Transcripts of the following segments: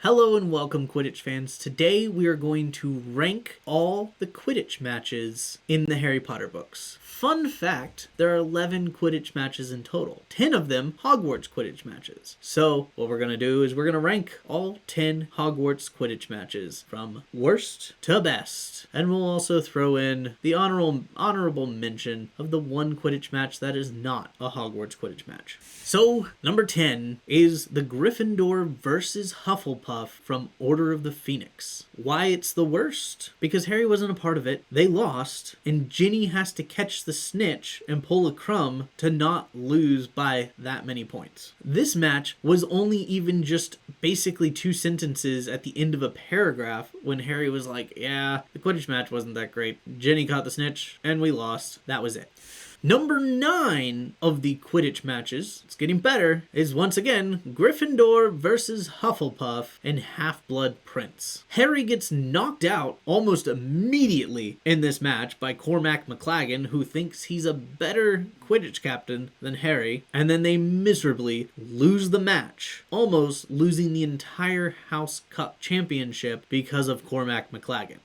Hello and welcome, Quidditch fans. Today we are going to rank all the Quidditch matches in the Harry Potter books. Fun fact, there are 11 Quidditch matches in total. 10 of them Hogwarts Quidditch matches. So what we're going to do is we're going to rank all 10 Hogwarts Quidditch matches from worst to best. And we'll also throw in the honorable mention of the one Quidditch match that is not a Hogwarts Quidditch match. So number 10 is the Gryffindor versus Hufflepuff from Order of the Phoenix. Why it's the worst? Because Harry wasn't a part of it. They lost, and Ginny has to catch the snitch and pull a crumb to not lose by that many points. This match was only even just basically 2 sentences at the end of a paragraph when Harry was like, yeah, the Quidditch match wasn't that great. Ginny caught the snitch, and we lost. That was it. Number 9 of the Quidditch matches, it's getting better, is once again Gryffindor versus Hufflepuff and Half-Blood Prince. Harry gets knocked out almost immediately in this match by Cormac McLaggen, who thinks he's a better Quidditch captain than Harry, and then they miserably lose the match, almost losing the entire House Cup championship because of Cormac McLaggen.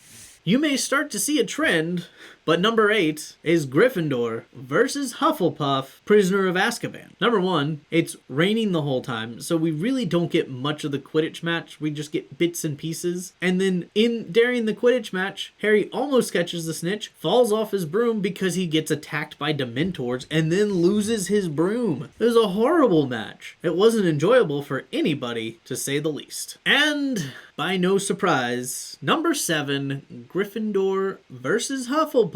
You may start to see a trend, but number 8 is Gryffindor versus Hufflepuff, Prisoner of Azkaban. Number 1, it's raining the whole time, so we really don't get much of the Quidditch match. We just get bits and pieces. And then during the Quidditch match, Harry almost catches the snitch, falls off his broom because he gets attacked by Dementors, and then loses his broom. It was a horrible match. It wasn't enjoyable for anybody, to say the least. And by no surprise, number 7, Gryffindor versus Hufflepuff,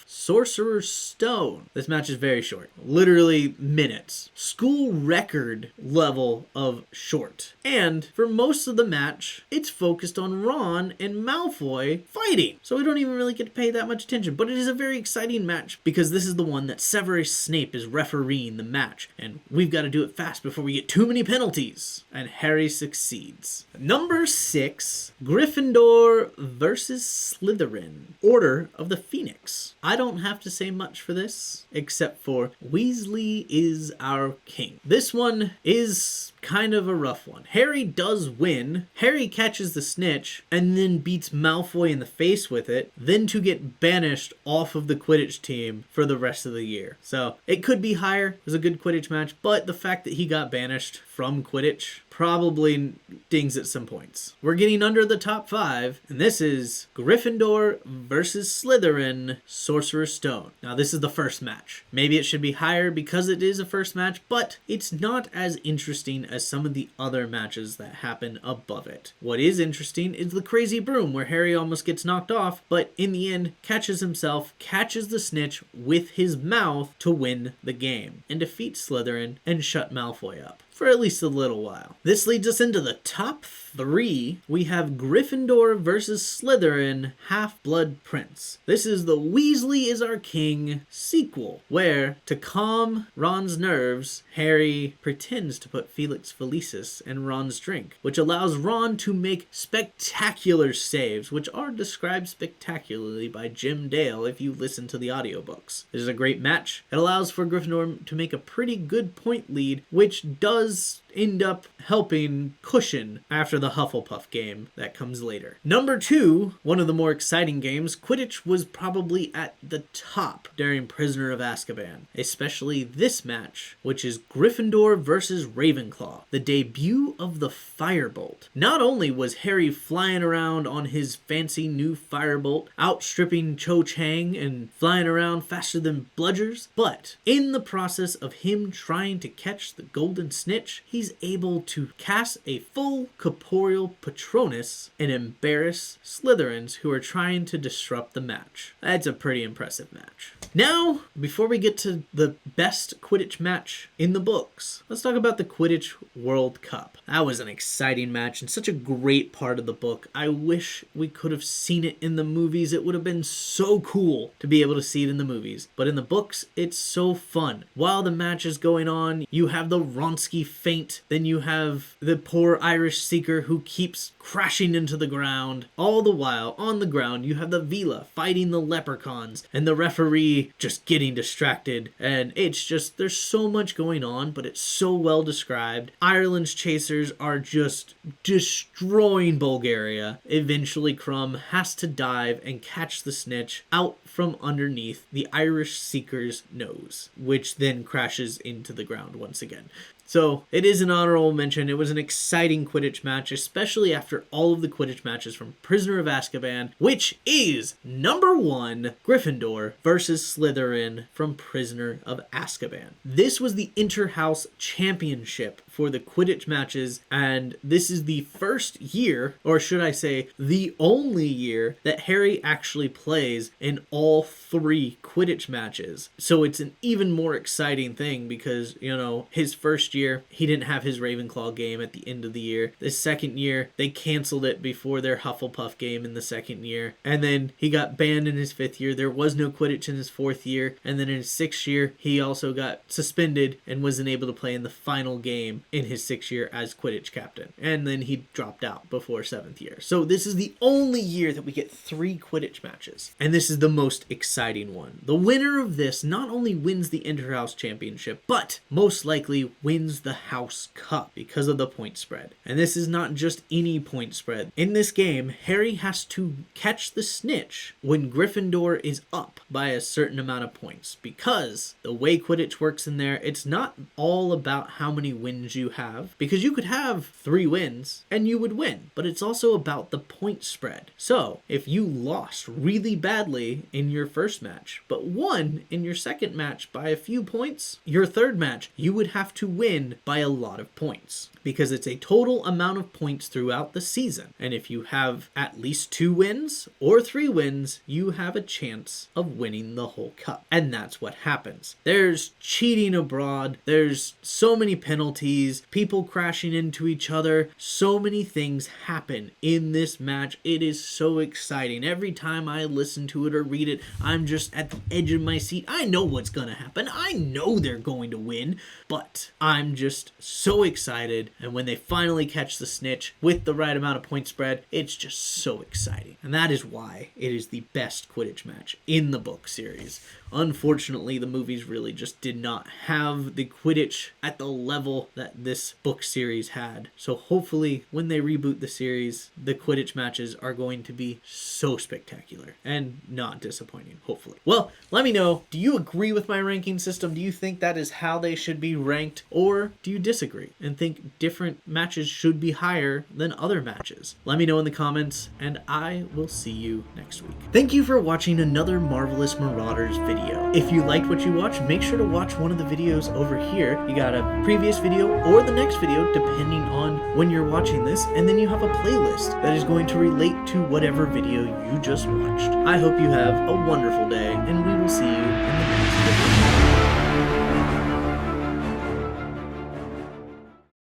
Sorcerer's Stone. This match is very short. Literally minutes. School record level of short. And for most of the match, it's focused on Ron and Malfoy fighting. So we don't even really get to pay that much attention. But it is a very exciting match because this is the one that Severus Snape is refereeing the match. And we've got to do it fast before we get too many penalties. And Harry succeeds. Number 6, Gryffindor versus Slytherin, Order of the Phoenix. I don't have to say much for this, except for Weasley is our king. This one is kind of a rough one. Harry does win. Harry catches the snitch and then beats Malfoy in the face with it, then to get banished off of the Quidditch team for the rest of the year. So it could be higher. It was a good Quidditch match, but the fact that he got banished from Quidditch probably dings at some points. We're getting under the top 5, and this is Gryffindor versus Slytherin, Sorcerer's Stone. Now, this is the first match. Maybe it should be higher because it is a first match, but it's not as interesting as some of the other matches that happen above it. What is interesting is the crazy broom where Harry almost gets knocked off, but in the end catches himself, catches the snitch with his mouth to win the game, and defeats Slytherin and shut Malfoy up for at least a little while. This leads us into the top 3. We have Gryffindor versus Slytherin, Half-Blood Prince. This is the Weasley is Our King sequel, where, to calm Ron's nerves, Harry pretends to put Felix Felicis in Ron's drink, which allows Ron to make spectacular saves, which are described spectacularly by Jim Dale if you listen to the audiobooks. This is a great match. It allows for Gryffindor to make a pretty good point lead, which does end up helping cushion after the Hufflepuff game that comes later. Number 2, one of the more exciting games, Quidditch was probably at the top during Prisoner of Azkaban, especially this match, which is Gryffindor versus Ravenclaw, the debut of the Firebolt. Not only was Harry flying around on his fancy new Firebolt, outstripping Cho Chang and flying around faster than bludgers, but in the process of him trying to catch the golden snitch, he's able to cast a full corporeal Patronus and embarrass Slytherins who are trying to disrupt the match. That's a pretty impressive match. Now, before we get to the best Quidditch match in the books, let's talk about the Quidditch World Cup. That was an exciting match and such a great part of the book. I wish we could have seen it in the movies. It would have been so cool to be able to see it in the movies. But in the books, it's so fun. While the match is going on, you have the Wronski feint knight. Then you have the poor Irish seeker who keeps crashing into the ground. All the while, on the ground, you have the Vila fighting the leprechauns and the referee just getting distracted. And it's just, there's so much going on, but it's so well described. Ireland's chasers are just destroying Bulgaria. Eventually, Crumb has to dive and catch the snitch out from underneath the Irish seeker's nose, which then crashes into the ground once again. So it is an honorable mention. It was an exciting Quidditch match, especially after all of the Quidditch matches from Prisoner of Azkaban, which is number 1, Gryffindor versus Slytherin from Prisoner of Azkaban. This was the Inter-House Championship for the Quidditch matches, and this is the first year, or should I say, the only year that Harry actually plays in all 3 Quidditch matches. So it's an even more exciting thing because, you know, his first year, he didn't have his Ravenclaw game at the end of the year. The second year, they canceled it before their Hufflepuff game in the second year. And then he got banned in his 5th year. There was no Quidditch in his 4th year. And then in his 6th year, he also got suspended and wasn't able to play in the final game in his 6th year as Quidditch captain. And then he dropped out before 7th year. So this is the only year that we get 3 Quidditch matches. And this is the most exciting one. The winner of this not only wins the Inter-House Championship, but most likely wins the House Cup because of the point spread. And this is not just any point spread. In this game, Harry has to catch the snitch when Gryffindor is up by a certain amount of points, because the way Quidditch works in there, it's not all about how many wins you have, because you could have 3 wins and you would win, but it's also about the point spread. So if you lost really badly in your first match but won in your second match by a few points, your third match you would have to win by a lot of points, because it's a total amount of points throughout the season. And if you have at least 2 wins or 3 wins, you have a chance of winning the whole cup. And that's what happens. There's cheating abroad. There's so many penalties, people crashing into each other. So many things happen in this match. It is so exciting. Every time I listen to it or read it, I'm just at the edge of my seat. I know what's going to happen. I know they're going to win, but I'm just so excited. And when they finally catch the snitch with the right amount of point spread, it's just so exciting. And that is why it is the best Quidditch match in the book series. Unfortunately, the movies really just did not have the Quidditch at the level that this book series had. So hopefully, when they reboot the series, the Quidditch matches are going to be so spectacular and not disappointing, hopefully. Well, let me know, do you agree with my ranking system? Do you think that is how they should be ranked? Or do you disagree and think different matches should be higher than other matches? Let me know in the comments, and I will see you next week. Thank you for watching another Marvelous Marauders video. If you liked what you watched, make sure to watch one of the videos over here. You got a previous video or the next video, depending on when you're watching this, and then you have a playlist that is going to relate to whatever video you just watched. I hope you have a wonderful day, and we will see you